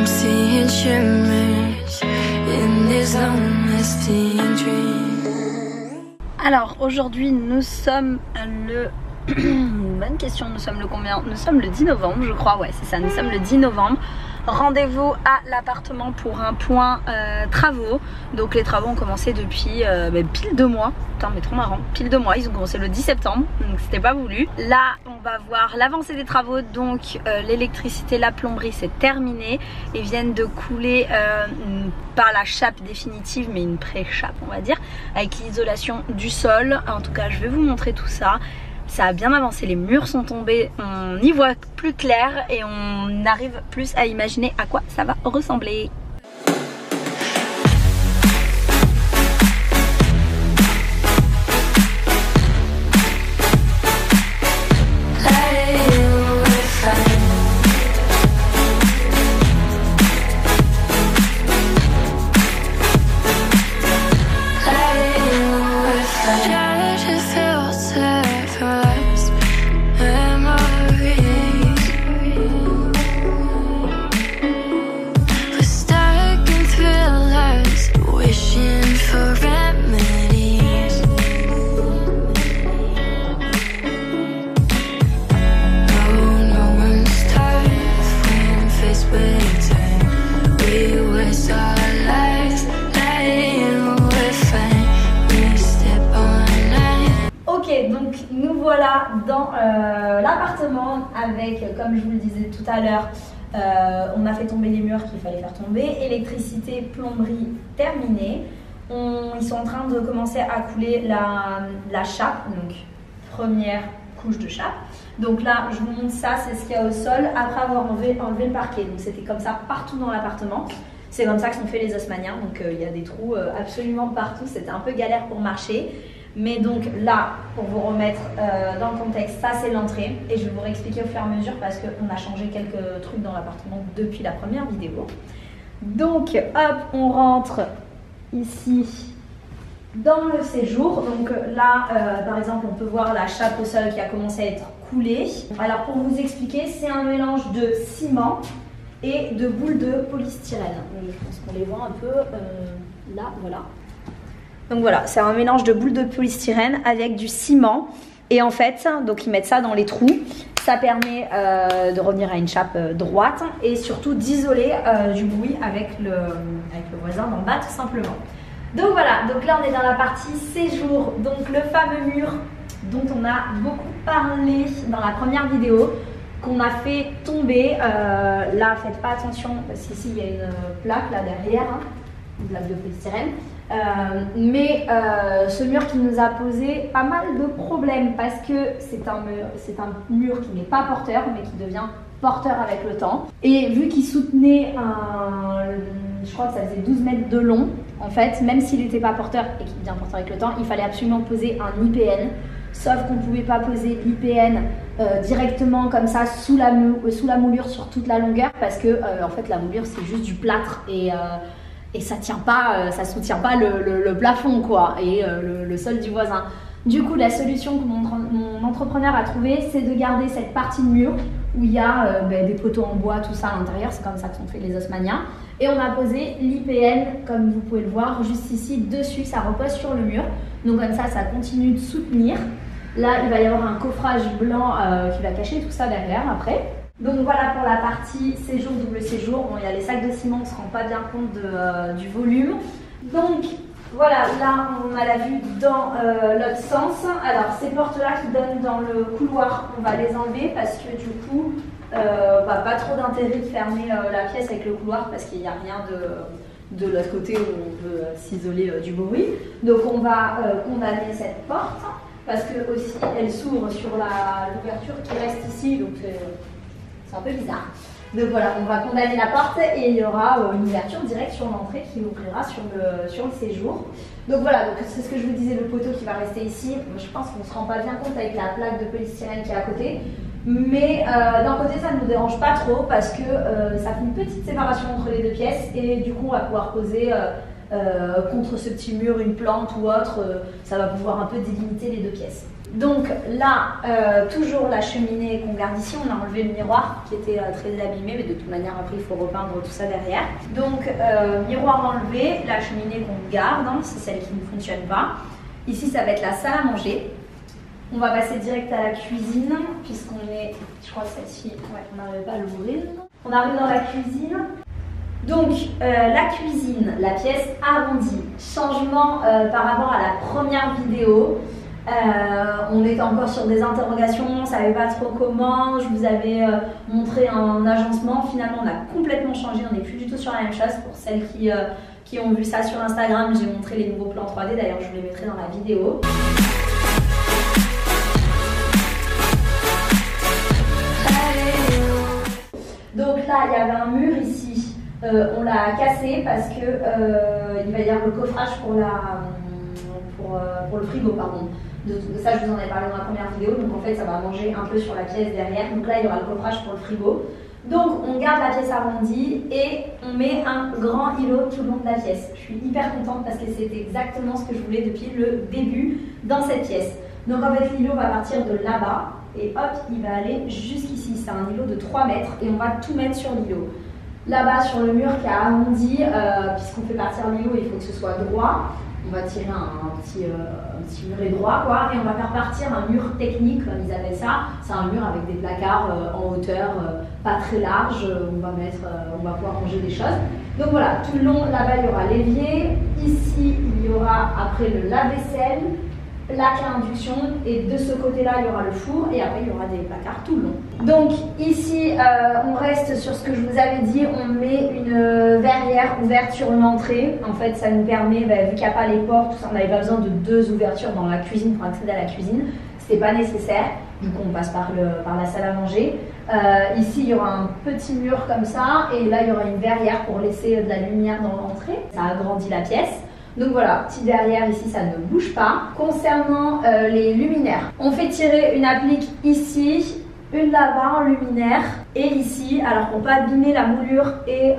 I'm seeing shimmers in this honesty and dream. Alors aujourd'hui nous sommes le... Bonne question, nous sommes le combien? Nous sommes le 10 novembre je crois, ouais c'est ça, nous sommes le 10 novembre. Rendez-vous à l'appartement pour un point travaux. Donc les travaux ont commencé depuis pile 2 mois. Putain mais trop marrant, pile 2 mois, ils ont commencé le 10 septembre, donc c'était pas voulu. Là on va voir l'avancée des travaux, donc l'électricité, la plomberie c'est terminé. Ils viennent de couler par la chape définitive, mais une pré-chape on va dire, avec l'isolation du sol. En tout cas je vais vous montrer tout ça. Ça a bien avancé, les murs sont tombés, on y voit plus clair et on arrive plus à imaginer à quoi ça va ressembler. Donc nous voilà dans l'appartement avec, comme je vous le disais tout à l'heure, on a fait tomber les murs qu'il fallait faire tomber, électricité, plomberie terminée. Ils sont en train de commencer à couler la chape, donc première couche de chape. Donc là je vous montre ça, c'est ce qu'il y a au sol après avoir enlevé le parquet. Donc c'était comme ça partout dans l'appartement. C'est comme ça que sont faits les haussmanniens, donc il y a des trous absolument partout, c'était un peu galère pour marcher. Mais donc là, pour vous remettre dans le contexte, ça c'est l'entrée et je vais vous réexpliquer au fur et à mesure parce qu'on a changé quelques trucs dans l'appartement depuis la première vidéo. Donc hop, on rentre ici dans le séjour. Donc là, par exemple, on peut voir la chape au sol qui a commencé à être coulée. Alors pour vous expliquer, c'est un mélange de ciment et de boules de polystyrène. Je pense qu'on les voit un peu là, voilà. Donc voilà, c'est un mélange de boules de polystyrène avec du ciment. Et en fait, donc ils mettent ça dans les trous. Ça permet de revenir à une chape droite et surtout d'isoler du bruit avec le voisin d'en bas tout simplement. Donc voilà, donc là on est dans la partie séjour. Donc le fameux mur dont on a beaucoup parlé dans la première vidéo, qu'on a fait tomber. Là faites pas attention parce qu'ici il y a une plaque là derrière, hein, une plaque de polystyrène. Mais ce mur qui nous a posé pas mal de problèmes parce que c'est un mur qui n'est pas porteur mais qui devient porteur avec le temps. Et vu qu'il soutenait je crois que ça faisait 12 mètres de long, en fait, même s'il n'était pas porteur et qu'il devient porteur avec le temps, il fallait absolument poser un IPN. Sauf qu'on ne pouvait pas poser l'IPN directement comme ça sous la moulure sur toute la longueur parce que en fait la moulure c'est juste du plâtre et ça tient pas, ça soutient pas le plafond quoi et le sol du voisin. Du coup la solution que mon entrepreneur a trouvée, c'est de garder cette partie de mur où il y a des poteaux en bois, tout ça à l'intérieur, c'est comme ça que sont faits les haussmanniens. Et on a posé l'IPN, comme vous pouvez le voir, juste ici dessus, ça repose sur le mur. Donc comme ça continue de soutenir. Là il va y avoir un coffrage blanc qui va cacher tout ça derrière après. Donc voilà pour la partie séjour, double séjour. Bon, il y a les sacs de ciment, on ne se rend pas bien compte du volume. Donc voilà, là on a la vue dans l'autre sens. Alors ces portes-là qui donnent dans le couloir, on va les enlever parce que du coup, pas trop d'intérêt de fermer la pièce avec le couloir parce qu'il n'y a rien de l'autre côté où on peut s'isoler du bruit. Donc on va condamner cette porte parce que aussi elle s'ouvre sur l'ouverture qui reste ici. Donc c'est un peu bizarre. Donc voilà, on va condamner la porte et il y aura une ouverture directe sur l'entrée qui ouvrira sur le séjour. Donc voilà, donc c'est ce que je vous disais, le poteau qui va rester ici. Je pense qu'on ne se rend pas bien compte avec la plaque de polystyrène qui est à côté. Mais d'un côté, ça ne nous dérange pas trop parce que ça fait une petite séparation entre les deux pièces et du coup, on va pouvoir poser contre ce petit mur une plante ou autre. Ça va pouvoir un peu délimiter les deux pièces. Donc là, toujours la cheminée qu'on garde ici, on a enlevé le miroir qui était très abîmé, mais de toute manière après il faut repeindre tout ça derrière. Donc miroir enlevé, la cheminée qu'on garde, hein, c'est celle qui ne fonctionne pas. Ici ça va être la salle à manger. On va passer direct à la cuisine, puisqu'on est, je crois que celle-ci, ouais, on n'arrive pas à l'ouvrir. On arrive dans la cuisine. Donc la cuisine, la pièce arrondie, changement par rapport à la première vidéo. On était encore sur des interrogations, on ne savait pas trop comment, je vous avais montré un agencement, finalement on a complètement changé, on n'est plus du tout sur la même chose. Pour celles qui ont vu ça sur Instagram, j'ai montré les nouveaux plans 3D, d'ailleurs je vous les mettrai dans la vidéo. Donc là il y avait un mur ici, on l'a cassé parce que il va y avoir le coffrage pour le frigo, pardon. Ça je vous en ai parlé dans la première vidéo, donc en fait ça va manger un peu sur la pièce derrière, donc là il y aura le coffrage pour le frigo. Donc on garde la pièce arrondie et on met un grand îlot tout le long de la pièce. Je suis hyper contente parce que c'est exactement ce que je voulais depuis le début dans cette pièce. Donc en fait l'îlot va partir de là-bas et hop il va aller jusqu'ici, c'est un îlot de 3 mètres et on va tout mettre sur l'îlot. Là-bas sur le mur qui est arrondi, puisqu'on fait partir l'îlot il faut que ce soit droit. On va tirer un petit muret droit quoi, et on va faire partir un mur technique comme ils appellent ça. C'est un mur avec des placards en hauteur, pas très large. On va pouvoir ranger des choses. Donc voilà, tout le long là-bas il y aura l'évier. Ici il y aura après le lave-vaisselle, la clé induction, et de ce côté-là il y aura le four et après il y aura des placards tout le long. Donc ici on reste sur ce que je vous avais dit, on met une verrière ouverte sur l'entrée. En fait ça nous permet, vu qu'il n'y a pas les portes, tout ça, on n'avait pas besoin de 2 ouvertures dans la cuisine pour accéder à la cuisine, c'était pas nécessaire. Du coup on passe par la salle à manger. Ici il y aura un petit mur comme ça et là il y aura une verrière pour laisser de la lumière dans l'entrée. Ça agrandit la pièce. Donc voilà, petit derrière ici, ça ne bouge pas. Concernant les luminaires, on fait tirer une applique ici, une là-bas en luminaire et ici. Alors pour pas abîmer la moulure et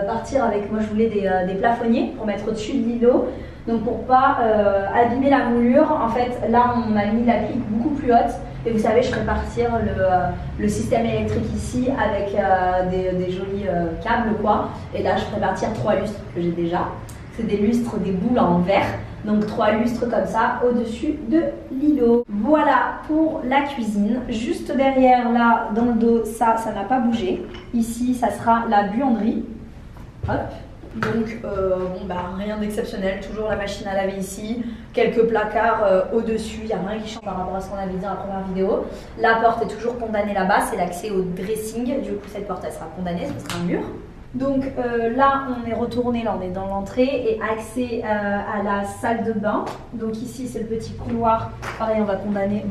partir avec, moi je voulais des plafonniers pour mettre au-dessus de l'îlot. Donc pour pas abîmer la moulure, en fait là on a mis l'applique beaucoup plus haute. Et vous savez, je ferai partir le système électrique ici avec des jolis câbles quoi. Et là je ferai partir 3 lustres que j'ai déjà. C'est des lustres, des boules en verre, donc 3 lustres comme ça au-dessus de l'îlot. Voilà pour la cuisine. Juste derrière là, dans le dos, ça n'a pas bougé. Ici, ça sera la buanderie. Hop. Donc rien d'exceptionnel, toujours la machine à laver ici, quelques placards au-dessus, il n'y a rien qui change par rapport à ce qu'on avait dit dans la première vidéo. La porte est toujours condamnée là-bas, c'est l'accès au dressing, du coup cette porte elle sera condamnée, ce sera un mur. Donc là on est retourné, là on est dans l'entrée et accès à la salle de bain. Donc ici c'est le petit couloir, pareil on va condamner, il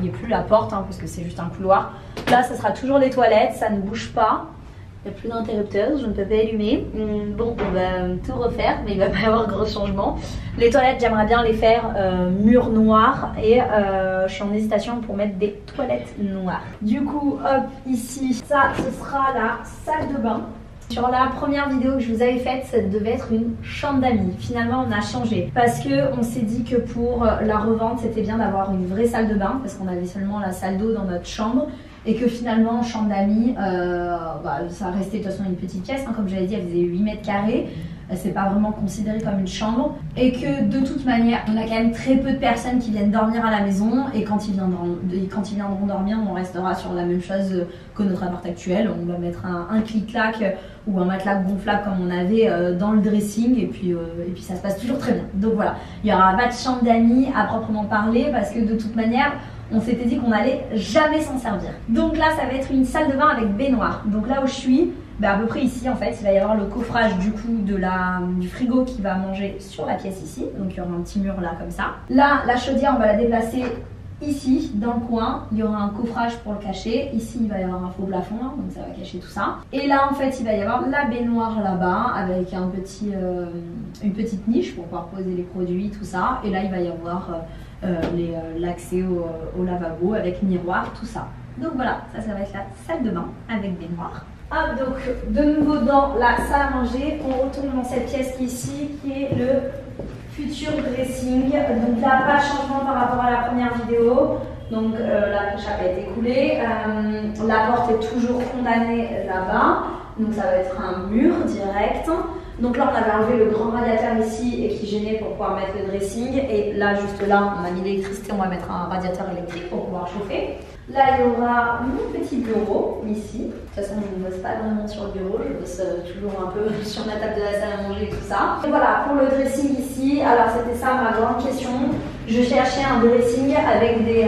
n'y a plus la porte parce que c'est juste un couloir. Là ça sera toujours les toilettes, ça ne bouge pas. Il n'y a plus d'interrupteur, je ne peux pas allumer. Bon, on va tout refaire, mais il ne va pas y avoir gros changement. Les toilettes, j'aimerais bien les faire mur noir et je suis en hésitation pour mettre des toilettes noires. Du coup, hop, ici, ça, ce sera la salle de bain. Sur la première vidéo que je vous avais faite, ça devait être une chambre d'amis. Finalement, on a changé parce qu'on s'est dit que pour la revente, c'était bien d'avoir une vraie salle de bain parce qu'on avait seulement la salle d'eau dans notre chambre. Et que finalement, chambre d'amis, ça restait de toute façon une petite pièce, comme je l'avais dit, elle faisait 8 mètres carrés. C'est pas vraiment considéré comme une chambre. Et que de toute manière, on a quand même très peu de personnes qui viennent dormir à la maison. Et quand ils viendront dormir, on restera sur la même chose que notre appart actuel. On va mettre un clic-clac ou un matelas gonflable comme on avait dans le dressing. Et puis ça se passe toujours très bien. Donc voilà, il n'y aura pas de chambre d'amis à proprement parler parce que de toute manière, on s'était dit qu'on n'allait jamais s'en servir. Donc là, ça va être une salle de bain avec baignoire. Donc là où je suis, à peu près ici en fait, il va y avoir le coffrage du coup du frigo qui va manger sur la pièce ici. Donc il y aura un petit mur là comme ça. Là, la chaudière, on va la déplacer ici dans le coin. Il y aura un coffrage pour le cacher. Ici, il va y avoir un faux plafond, donc ça va cacher tout ça. Et là, en fait, il va y avoir la baignoire là-bas avec une petite niche pour pouvoir poser les produits, tout ça. Et là, il va y avoir l'accès au lavabo avec miroir, tout ça. Donc voilà, ça va être la salle de bain avec baignoire. Donc de nouveau dans la salle à manger, on retourne dans cette pièce ici qui est le futur dressing. Donc là, pas de changement par rapport à la première vidéo. Donc la chape a été coulée. La porte est toujours condamnée là-bas. Donc ça va être un mur direct. Donc là, on avait enlevé le grand radiateur ici et qui gênait pour pouvoir mettre le dressing. Et là, juste là, on a mis l'électricité, on va mettre un radiateur électrique pour pouvoir chauffer. Là, il y aura mon petit bureau ici. De toute façon, je ne bosse pas vraiment sur le bureau, je bosse toujours un peu sur ma table de la salle à manger et tout ça. Et voilà, pour le dressing ici, alors c'était ça ma grande question. Je cherchais un dressing avec des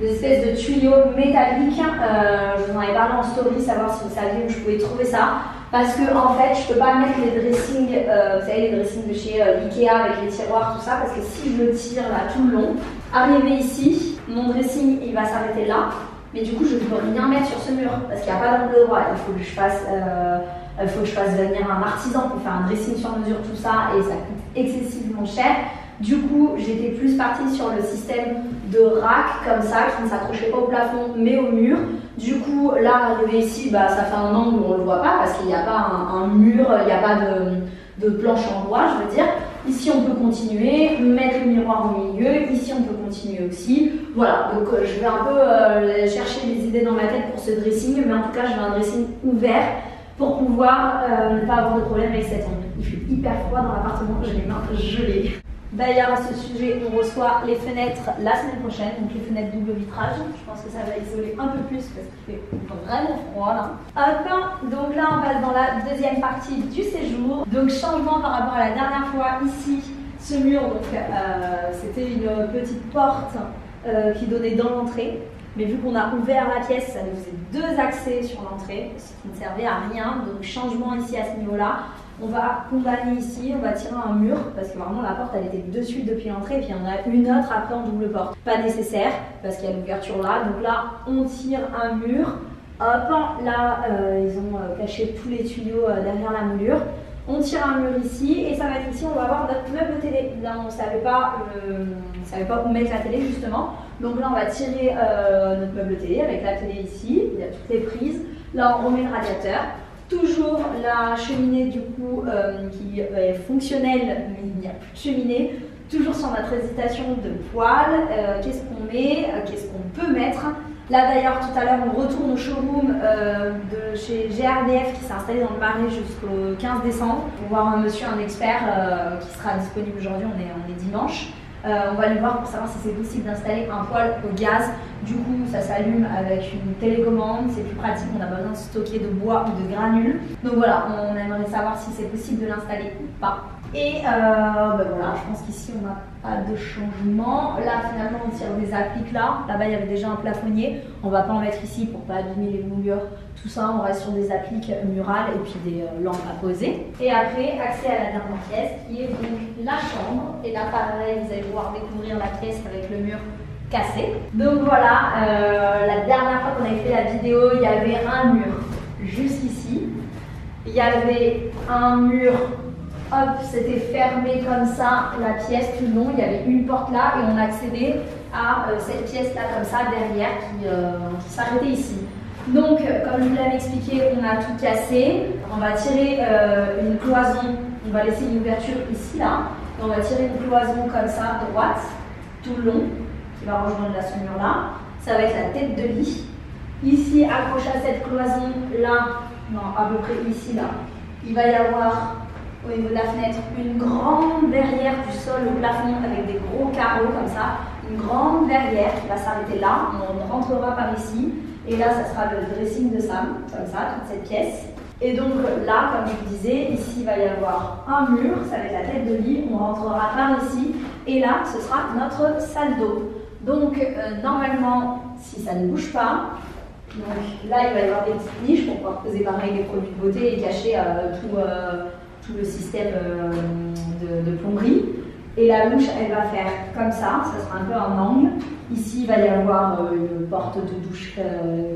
espèces de tuyaux métalliques. Je vous en avais parlé en story, savoir si vous saviez où je pouvais trouver ça. Parce que en fait, je peux pas mettre les dressings, vous savez, les dressings de chez Ikea avec les tiroirs, tout ça, parce que si je le tire là tout le long, arrivé ici, mon dressing il va s'arrêter là, mais du coup je ne peux rien mettre sur ce mur parce qu'il n'y a pas d'angle droit. Il faut que je fasse venir un artisan pour faire un dressing sur mesure, tout ça, et ça coûte excessivement cher. Du coup, j'étais plus partie sur le système de rack comme ça, qui ne s'accrochait pas au plafond mais au mur. Du coup, là, arrivé ici, bah, ça fait un angle où on ne le voit pas parce qu'il n'y a pas un mur, il n'y a pas de planche en bois, je veux dire. Ici, on peut continuer, mettre le miroir au milieu. Ici, on peut continuer aussi. Voilà, donc je vais un peu chercher des idées dans ma tête pour ce dressing, mais en tout cas, je veux un dressing ouvert pour pouvoir ne pas avoir de problème avec cet angle. Il fait hyper froid dans l'appartement, j'ai les mains gelées. D'ailleurs, à ce sujet, on reçoit les fenêtres la semaine prochaine, donc les fenêtres double vitrage. Je pense que ça va isoler un peu plus parce qu'il fait vraiment froid là. Hop, donc là, on passe dans la deuxième partie du séjour. Donc, changement par rapport à la dernière fois. Ici, ce mur, donc c'était une petite porte qui donnait dans l'entrée. Mais vu qu'on a ouvert la pièce, ça nous faisait 2 accès sur l'entrée, ce qui ne servait à rien. Donc, changement ici à ce niveau-là. On va condamner ici, on va tirer un mur parce que vraiment la porte elle était de suite depuis l'entrée et puis il y en a une autre après en double porte. Pas nécessaire parce qu'il y a l'ouverture là. Donc là on tire un mur. Hop, là ils ont caché tous les tuyaux derrière la moulure. On tire un mur ici et ça va être ici, on va avoir notre meuble télé. Là on ne savait pas où mettre la télé justement. Donc là on va tirer notre meuble télé avec la télé ici, il y a toutes les prises. Là on remet le radiateur. Toujours la cheminée du coup qui est fonctionnelle mais il n'y a plus de cheminée. Toujours sur notre hésitation de poêle, qu'est-ce qu'on met, qu'est-ce qu'on peut mettre. Là d'ailleurs tout à l'heure on retourne au showroom de chez GRDF qui s'est installé dans le Marais jusqu'au 15 décembre. On va voir un monsieur, un expert qui sera disponible aujourd'hui, on est dimanche. On va aller voir pour savoir si c'est possible d'installer un poêle au gaz. Du coup, ça s'allume avec une télécommande, c'est plus pratique, on n'a pas besoin de stocker de bois ou de granules. Donc voilà, on aimerait savoir si c'est possible de l'installer ou pas. Et ben voilà, je pense qu'ici on n'a pas de changement. Là finalement on tire des appliques là. Là-bas il y avait déjà un plafonnier. On va pas en mettre ici pour pas abîmer les moulures. Tout ça, on reste sur des appliques murales et puis des lampes à poser. Et après, accès à la dernière pièce qui est donc la chambre. Et là pareil, vous allez pouvoir découvrir la pièce avec le mur cassé. Donc voilà, la dernière fois qu'on avait fait la vidéo, il y avait un mur jusqu'ici. Il y avait un mur. Hop, c'était fermé comme ça, la pièce tout le long, il y avait une porte là et on accédait à cette pièce là comme ça derrière qui s'arrêtait ici. Donc, comme je vous l'avais expliqué, on a tout cassé, on va tirer une cloison, on va laisser une ouverture ici là, et on va tirer une cloison comme ça, droite, tout le long, qui va rejoindre là, ce mur là. Ça va être la tête de lit. Ici, accroché à cette cloison là, non, à peu près ici là, il va y avoir au niveau de la fenêtre, une grande verrière du sol au plafond avec des gros carreaux comme ça, une grande verrière qui va s'arrêter là, on rentrera par ici et là ça sera le dressing de Sam, comme ça, toute cette pièce. Et donc là, comme je vous disais, ici il va y avoir un mur, ça va être la tête de lit, on rentrera par ici et là ce sera notre salle d'eau. Donc normalement, si ça ne bouge pas, donc là il va y avoir des petites niches pour pouvoir poser pareil des produits de beauté et cacher tout le système de plomberie. Et la douche, elle va faire comme ça sera un peu un angle. Ici, il va y avoir une porte de douche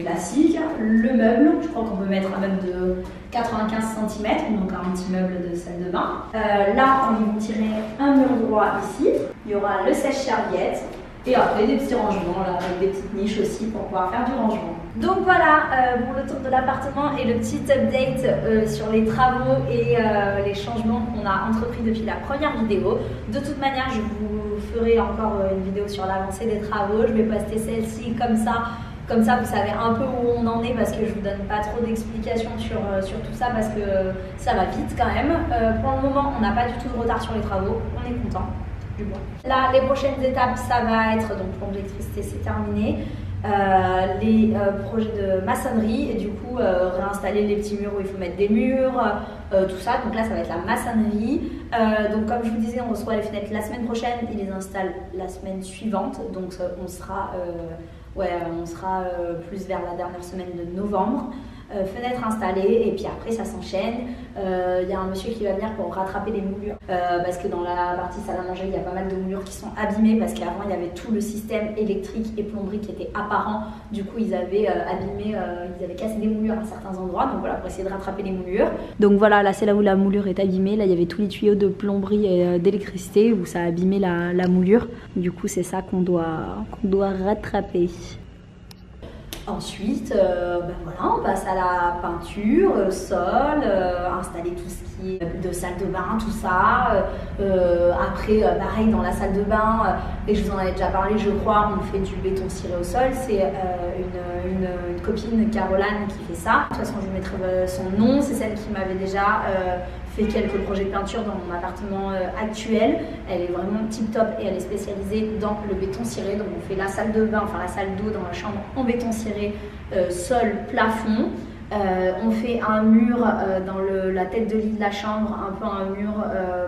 classique. Le meuble, je crois qu'on peut mettre un meuble de 95 cm, donc un petit meuble de salle de bain. Là, on va tirer un mur droit ici. Il y aura le sèche-serviette. Et après des petits rangements là, avec des petites niches aussi pour pouvoir faire du rangement. Donc voilà pour le tour de l'appartement et le petit update sur les travaux et les changements qu'on a entrepris depuis la première vidéo. De toute manière, je vous ferai encore une vidéo sur l'avancée des travaux. Je vais poster celle-ci comme ça. Comme ça, vous savez un peu où on en est parce que je vous donne pas trop d'explications sur tout ça parce que ça va vite quand même. Pour le moment, on n'a pas du tout de retard sur les travaux. On est content. Là, les prochaines étapes, ça va être donc pour l'électricité, c'est terminé. Les projets de maçonnerie et du coup réinstaller les petits murs où il faut mettre des murs, tout ça. Donc là, ça va être la maçonnerie. Donc comme je vous disais, on reçoit les fenêtres la semaine prochaine. Ils les installent la semaine suivante. Donc on sera plus vers la dernière semaine de novembre. Fenêtre installée et puis après ça s'enchaîne. Il y a un monsieur qui va venir pour rattraper les moulures parce que dans la partie salle à manger il y a pas mal de moulures qui sont abîmées parce qu'avant il y avait tout le système électrique et plomberie qui était apparent. Du coup ils avaient abîmé, ils avaient cassé des moulures à certains endroits, donc voilà, pour essayer de rattraper les moulures. Donc voilà, là c'est là où la moulure est abîmée. Là il y avait tous les tuyaux de plomberie et d'électricité où ça a abîmé la moulure. Du coup c'est ça qu'on doit rattraper. Ensuite, voilà, on passe à la peinture, sol, installer tout ce qui est de salle de bain, tout ça. Après, pareil, dans la salle de bain, et je vous en avais déjà parlé, je crois, on fait du béton ciré au sol. C'est une copine, Caroline, qui fait ça. De toute façon, je vous mettrai son nom. C'est celle qui m'avait déjà fait quelques projets de peinture dans mon appartement actuel. Elle est vraiment tip top et elle est spécialisée dans le béton ciré. Donc on fait la salle de bain, enfin la salle d'eau dans la chambre en béton ciré, sol, plafond. On fait un mur dans la tête de lit de la chambre, un peu un mur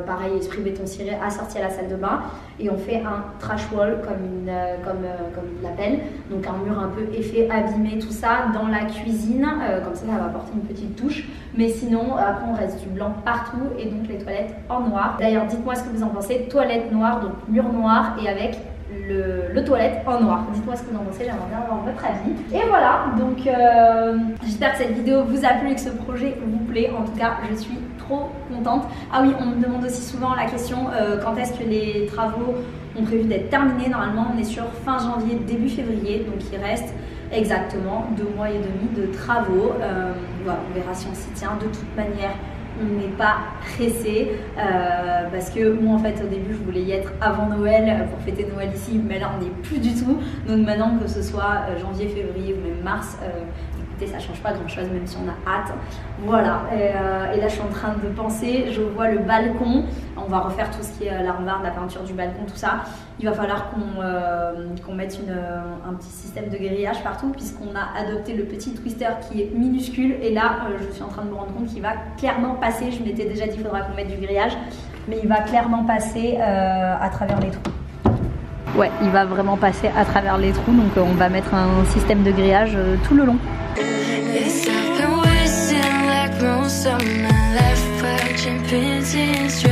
pareil, esprit béton ciré assorti à la salle de bain. Et on fait un trash wall comme il l'appelle, donc un mur un peu effet abîmé, tout ça dans la cuisine, comme ça va apporter une petite touche. Mais sinon après on reste du blanc partout et donc les toilettes en noir. D'ailleurs dites-moi ce que vous en pensez, toilette noire, donc mur noir et avec le toilette en noir. Dites-moi ce que vous en pensez, j'aimerais bien avoir votre avis. Et voilà, donc j'espère que cette vidéo vous a plu, que ce projet vous plaît. En tout cas, je suis trop contente. Ah oui, on me demande aussi souvent la question quand est-ce que les travaux ont prévu d'être terminés. Normalement, on est sur fin janvier, début février, donc il reste exactement 2 mois et demi de travaux. Voilà, on verra si on s'y tient. De toute manière, on n'est pas pressé parce que moi en fait au début je voulais y être avant Noël pour fêter Noël ici, mais là on n'est plus du tout. Donc maintenant que ce soit janvier, février ou même mars, écoutez, ça change pas grand chose même si on a hâte. Voilà, et là je suis en train de penser, je vois le balcon, on va refaire tout ce qui est la rambarde, la peinture du balcon, tout ça. Il va falloir qu'on mette un petit système de grillage partout puisqu'on a adopté le petit twister qui est minuscule et là je suis en train de me rendre compte qu'il va clairement passer. Je m'étais déjà dit qu'il faudra qu'on mette du grillage, mais il va clairement passer à travers les trous. Ouais, il va vraiment passer à travers les trous, donc on va mettre un système de grillage tout le long. Most of my life watching Princess